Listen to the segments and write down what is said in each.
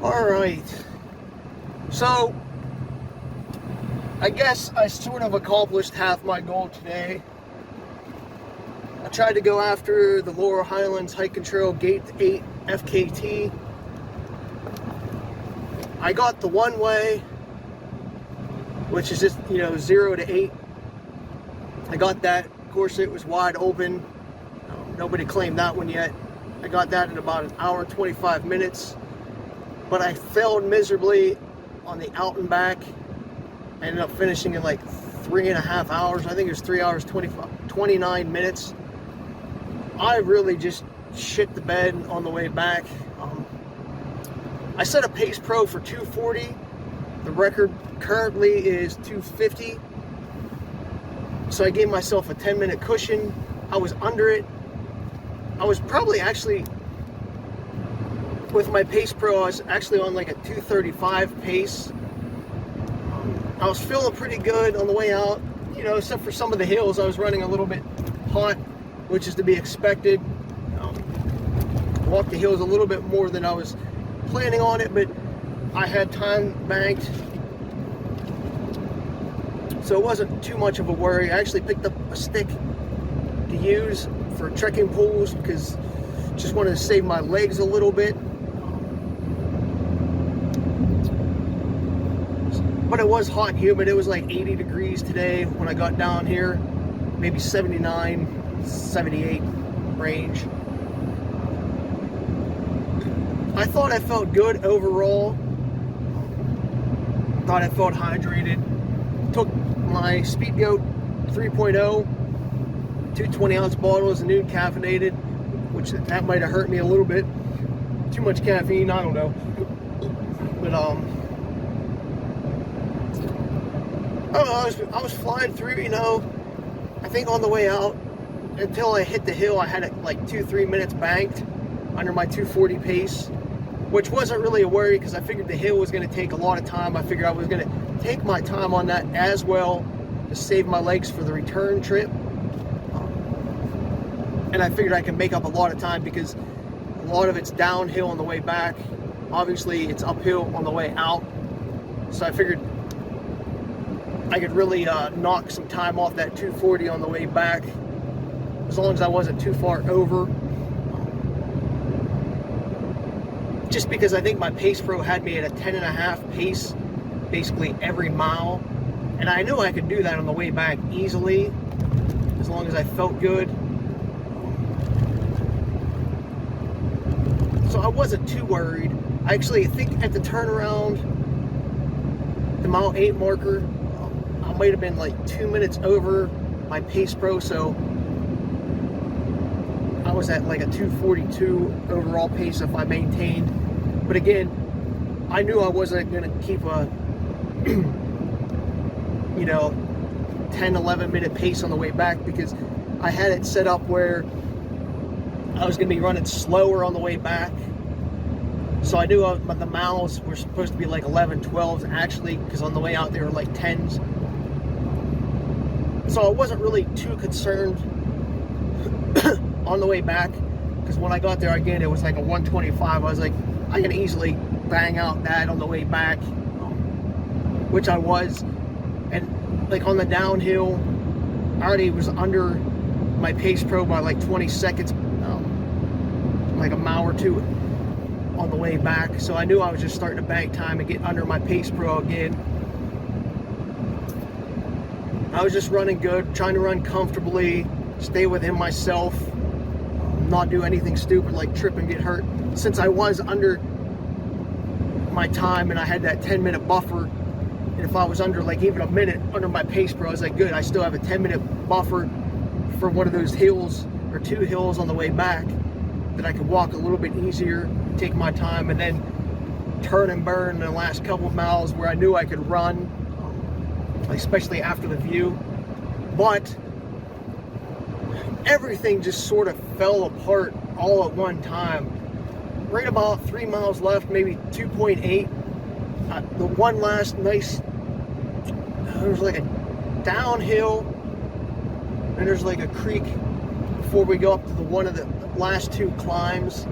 All right, so I guess I sort of accomplished half my goal today. I tried to go after the Laurel Highlands Hike and Trail Gate 8 FKT. I got the one way, which is just, 0 to 8. I got that. Of course, it was wide open. Nobody claimed that one yet. I got that in about an hour and 25 minutes. But I failed miserably on the out and back. I ended up finishing in like 3.5 hours. I think it was 3 hours, 29 minutes. I really just shit the bed on the way back. I set a Pace Pro for 240. The record currently is 250. So I gave myself a 10-minute cushion. I was under it. I was probably actually, with my Pace Pro, I was actually on like a 235 pace. I was feeling pretty good on the way out, except for some of the hills. I was running a little bit hot, which is to be expected. Walked the hills a little bit more than I was planning on it, but I had time banked, so it wasn't too much of a worry. I actually picked up a stick to use for trekking poles because just wanted to save my legs a little bit. But it was hot and humid. It was like 80 degrees today when I got down here, maybe 79, 78 range. I thought I felt good overall. Thought I felt hydrated. Took my Speedgoat 3.0, 220-ounce bottles, noon caffeinated, which that might have hurt me a little bit. Too much caffeine, I don't know. But I was flying through, I think on the way out, until I hit the hill, I had it like 2-3 minutes banked under my 240 pace, which wasn't really a worry because I figured the hill was going to take a lot of time. I figured I was going to take my time on that as well to save my legs for the return trip. And I figured I can make up a lot of time because a lot of it's downhill on the way back. Obviously, it's uphill on the way out. So I figured I could really knock some time off that 240 on the way back, as long as I wasn't too far over. Just because I think my Pace Pro had me at a 10.5 pace basically every mile, and I knew I could do that on the way back easily as long as I felt good. So I wasn't too worried. I actually think at the turnaround, the mile 8 marker, I might have been like 2 minutes over my Pace Pro, so I was at like a 242 overall pace if I maintained. But again, I knew I wasn't going to keep a 10-11 minute pace on the way back because I had it set up where I was going to be running slower on the way back. So I knew the miles were supposed to be like 11, 12s actually, because on the way out they were like 10s. So I wasn't really too concerned on the way back, because when I got there again, it was like a 125. I was like, I can easily bang out that on the way back, which I was. And like on the downhill, I already was under my Pace Pro by like 20 seconds, like a mile or two on the way back. So I knew I was just starting to bank time and get under my Pace Pro again. I was just running good, trying to run comfortably, stay within myself, not do anything stupid like trip and get hurt. Since I was under my time and I had that 10-minute buffer, and if I was under like even a minute under my Pace Pro, I was like, good, I still have a 10-minute buffer for one of those hills or 2 hills on the way back that I could walk a little bit easier, take my time, and then turn and burn in the last couple of miles where I knew I could run, especially after the view. But everything just sort of fell apart all at one time. Right about 3 miles left, maybe 2.8. The one last nice, there's like a downhill, and there's like a creek before we go up to one of the last 2 climbs.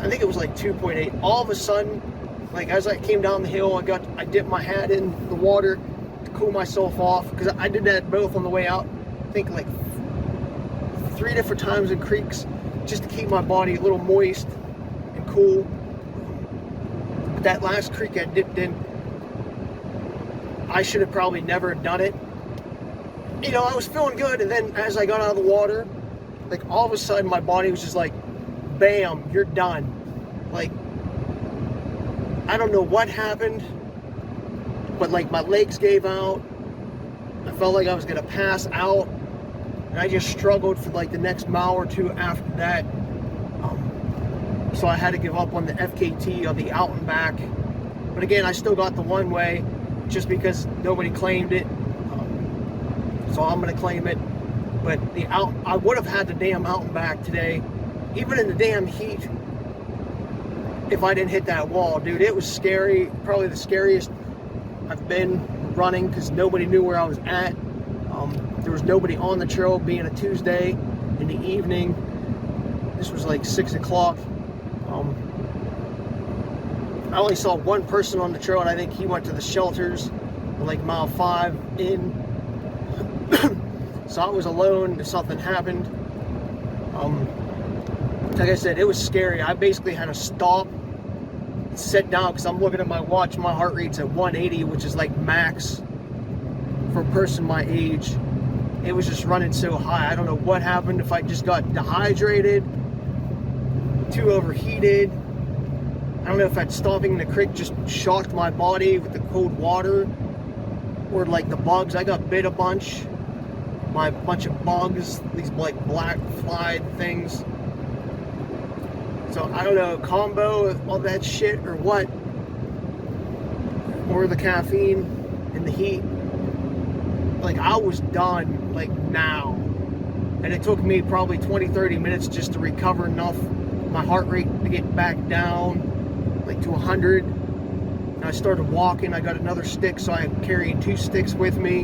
I think it was like 2.8. All of a sudden, like as I came down the hill, I dipped my hat in the water to cool myself off, because I did that both on the way out. I think like 3 different times in creeks, just to keep my body a little moist and cool. But that last creek I dipped in, I should have probably never done it. You know, I was feeling good, and then as I got out of the water, like all of a sudden my body was just like, bam, you're done. Like, I don't know what happened, but like my legs gave out. I felt like I was gonna pass out, and I just struggled for like the next mile or two after that. So I had to give up on the FKT, on the out and back. But again, I still got the one way, just because nobody claimed it. So I'm gonna claim it. But the out, I would have had the damn out and back today, even in the damn heat, if I didn't hit that wall. Dude, it was scary. Probably the scariest I've been running, because nobody knew where I was at. There was nobody on the trail, being a Tuesday in the evening. This was like 6 o'clock. I only saw one person on the trail, and I think he went to the shelters like mile 5 in. So I was alone if something happened. Like I said, it was scary. I basically had to stop, sit down, because I'm looking at my watch. My heart rate's at 180, which is like max for a person my age. It was just running so high. I don't know what happened, if I just got dehydrated, too overheated. I don't know if that stopping in the creek just shocked my body with the cold water, or like the bugs. I got bit a bunch. My bunch of bugs, these like black fly things. So I don't know, combo of all that shit or what, or the caffeine and the heat. Like, I was done like now, and it took me probably 20-30 minutes just to recover enough, my heart rate to get back down like to 100. And I started walking. I got another stick, so I carried 2 sticks with me,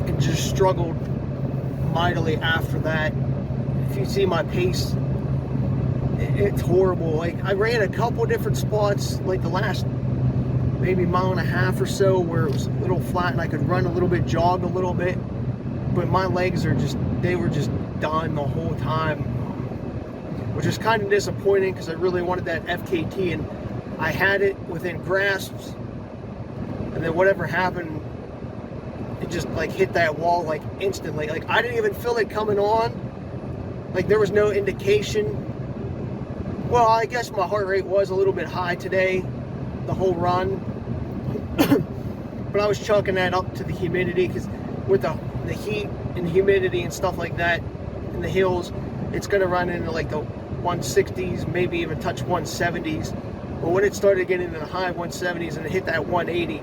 and just struggled mightily after that. If you see my pace, it's horrible. Like, I ran a couple different spots, like the last maybe mile and a half or so, where it was a little flat and I could run a little bit, jog a little bit, but my legs are just, they were just done the whole time, which is kind of disappointing, because I really wanted that FKT, and I had it within grasps, and then whatever happened, it just like hit that wall like instantly. Like, I didn't even feel it coming on. Like, there was no indication. Well, I guess my heart rate was a little bit high today, the whole run. But I was chalking that up to the humidity, because with the heat and humidity and stuff like that in the hills, it's going to run into like the 160s, maybe even touch 170s. But when it started getting into the high 170s and it hit that 180,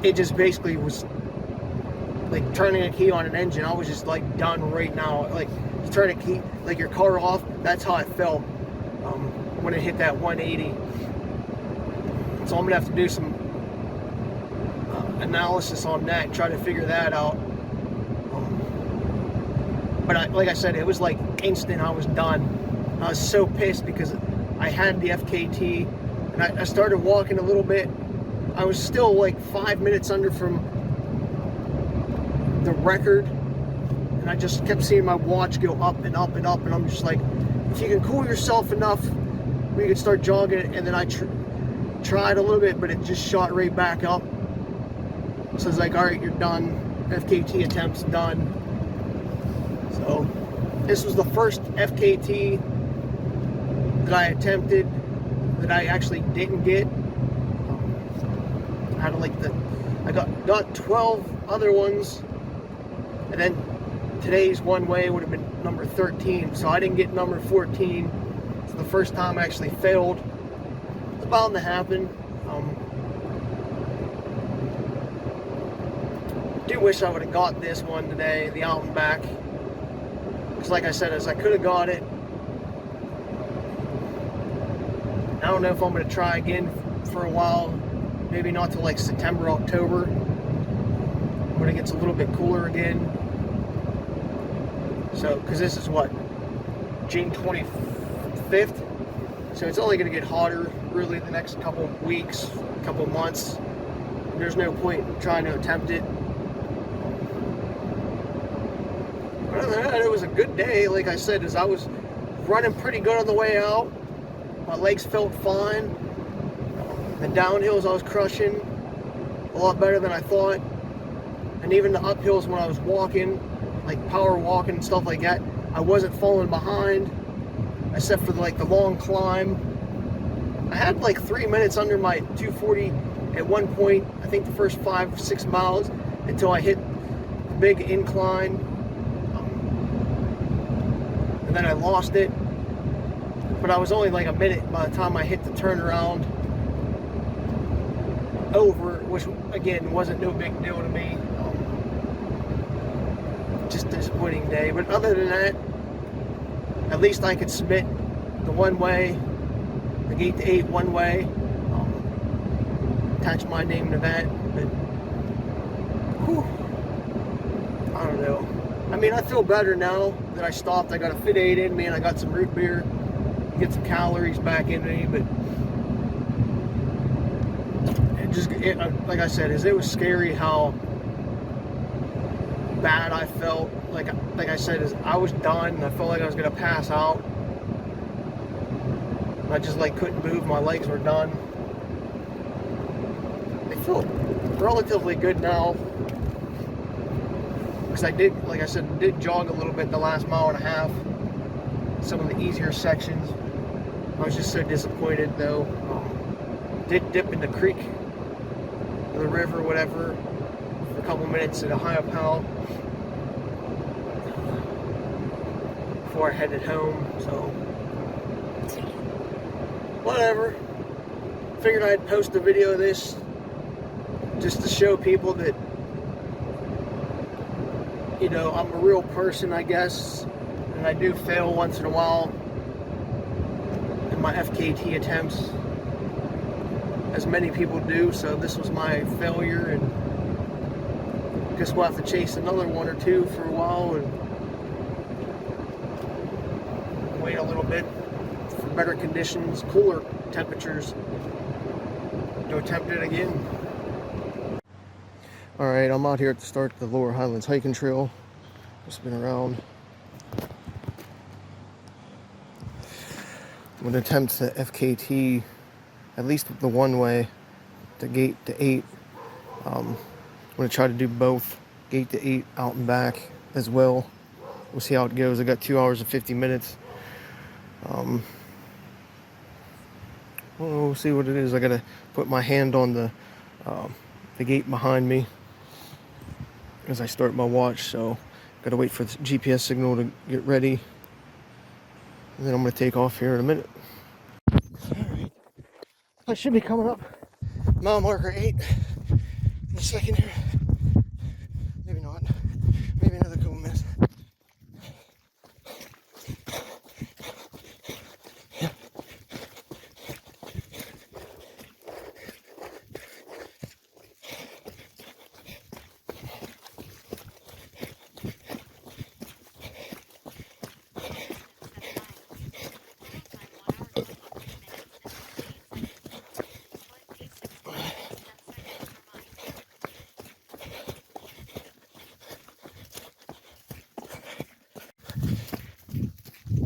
it just basically was like turning a key on an engine. I was just like done right now. Like, turn a key, like your car off. That's how I felt when it hit that 180. So I'm gonna have to do some analysis on that and try to figure that out. But like I said, it was like instant. I was done. I was so pissed, because I had the FKT, and I started walking a little bit. I was still like 5 minutes under from the record, and I just kept seeing my watch go up and up and up, and I'm just like, if you can cool yourself enough, we could start jogging. And then I tried a little bit, but it just shot right back up. So it's like, all right, you're done. FKT attempt's done. So this was the first FKT that I attempted that I actually didn't get. Out of like I got 12 other ones, and then today's one way would have been number 13, so I didn't get number 14. It's the first time I actually failed. It's bound to happen. I do wish I would have got this one today, the out and back, because like I said, as I could have got it. I don't know if I'm going to try again for a while. Maybe not till like September, October, when it gets a little bit cooler again. So, because this is what, June 24th, 5th, so it's only going to get hotter really the next couple weeks, couple months. There's no point in trying to attempt it. But other than that, it was a good day. Like I said, as I was running pretty good on the way out, my legs felt fine. The downhills I was crushing a lot better than I thought, and even the uphills when I was walking, like power walking and stuff like that, I wasn't falling behind, except for like the long climb. I had like 3 minutes under my 240 at one point, I think the first 5-6 miles, until I hit the big incline, and then I lost it. But I was only like a minute by the time I hit the turnaround over, which again wasn't no big deal to me. Just a disappointing day. But other than that, at least I could submit the one way, the gate to 8 one way, attach my name to that. But whew, I don't know. I mean, I feel better now that I stopped. I got a Fit 8 in me and I got some root beer, get some calories back in me. But like I said, it was scary how bad I felt. Like I said, I was done. I felt like I was gonna pass out. I just like couldn't move. My legs were done. I feel relatively good now, because I did, like I said, did jog a little bit the last mile and a half. Some of the easier sections. I was just so disappointed though. Did dip in the creek, the river, whatever, for a couple minutes at a high pound before I headed home. So whatever. Figured I'd post a video of this just to show people that, you know, I'm a real person, I guess, and I do fail once in a while in my FKT attempts, as many people do. So this was my failure, and guess we'll have to chase another one or two for a while and wait a little bit for better conditions, cooler temperatures, to attempt it again. Alright, I'm out here at the start of the Lower Highlands hiking trail. Just been around. I'm going to attempt the FKT, at least the one way, the gate to 8. I'm going to try to do both, gate to 8 out and back as well. We'll see how it goes. I got 2 hours and 50 minutes. We'll see what it is. I got to put my hand on the gate behind me as I start my watch, so got to wait for the GPS signal to get ready, and then I'm going to take off here in a minute. Alright, I should be coming up mile marker 8 in a second here. Maybe not. Maybe another couple minutes.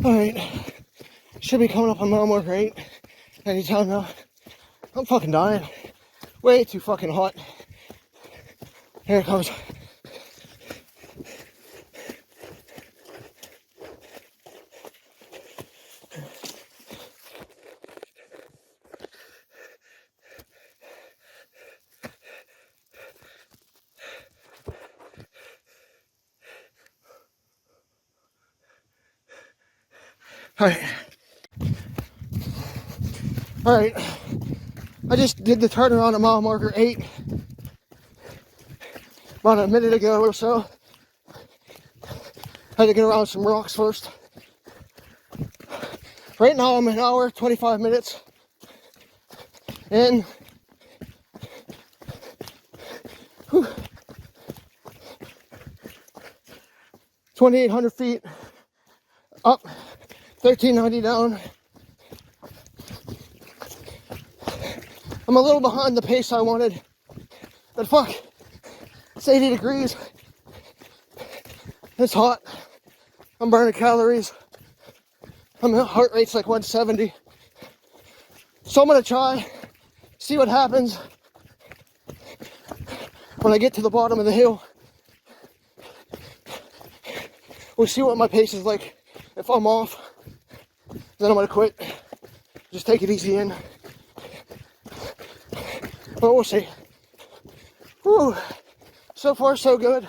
Alright, should be coming up on mile marker 8 anytime now. I'm fucking dying. Way too fucking hot. Here it comes. Alright, I just did the turnaround at mile marker 8 about a minute ago or so. Had to get around some rocks first. Right now I'm an hour, 25 minutes in. 2,800 feet up, 1,390 down. I'm a little behind the pace I wanted, but fuck, it's 80 degrees. It's hot. I'm burning calories. My heart rate's like 170. So I'm gonna try, see what happens when I get to the bottom of the hill. We'll see what my pace is like. If I'm off, then I'm gonna quit. Just take it easy in. But we'll see. Whew. So far, so good.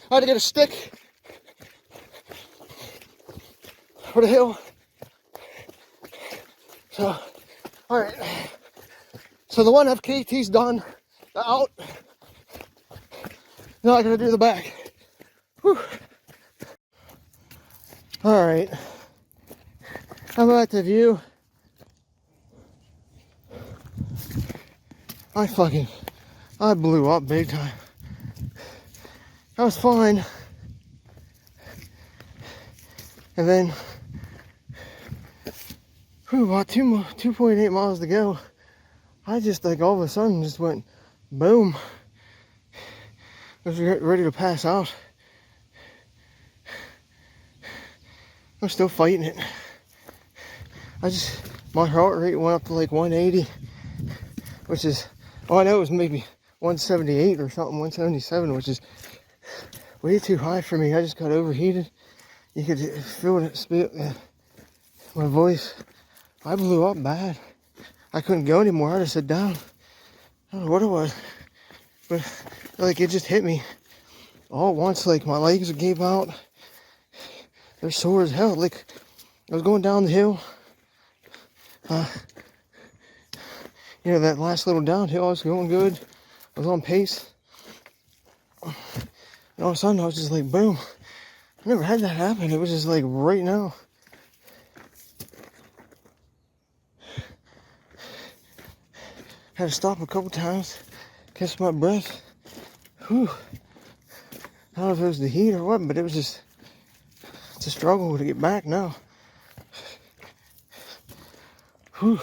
I had to get a stick for the hill. So, alright. So the one FKT's done. The out. Now I gotta do the back. Whew. Alright. How about the view? I blew up big time. I was fine. And then, about 2.8 miles to go. I just like all of a sudden just went boom. I was ready to pass out. I'm still fighting it. My heart rate went up to like 180, which is, I know it was maybe 178 or something, 177, which is way too high for me. I just got overheated. You could feel it, my voice. I blew up bad. I couldn't go anymore. I had to sit down. I don't know what it was, but like it just hit me all at once. Like my legs gave out. They're sore as hell. Like I was going down the hill. You know, that last little downhill, I was going good. I was on pace. And all of a sudden, I was just like, boom. I never had that happen. It was just like right now. Had to stop a couple times, catch my breath. Whew. I don't know if it was the heat or what, but it was just, it's a struggle to get back now. Whew.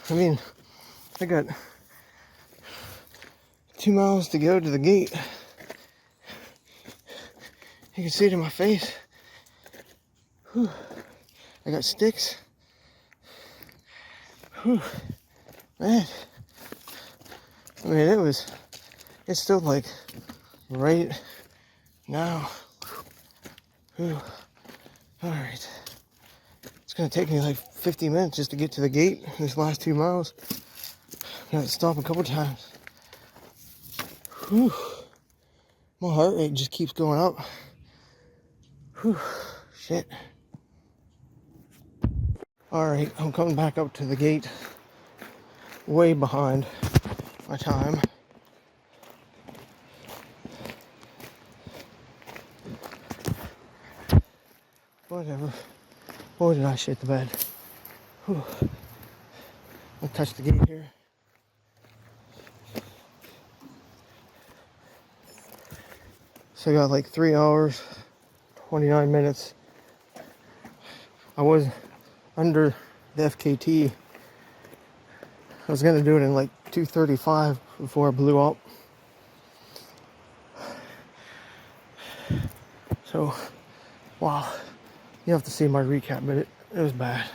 I mean, I got 2 miles to go to the gate. You can see it in my face. Whew. I got sticks. Whew. Man. I mean, it's still like right now. Whew. Alright. It's gonna take me like 50 minutes just to get to the gate these last 2 miles. Got to stop a couple times. Whew. My heart rate just keeps going up. Whew. Shit. Alright, I'm coming back up to the gate. Way behind my time. Whatever. Boy, did I shit the bed. Whew. I'll touch the gate here. So I got like 3 hours, 29 minutes. I was under the FKT. I was gonna do it in like 2:35 before I blew up. So, wow. You have to see my recap, but it was bad.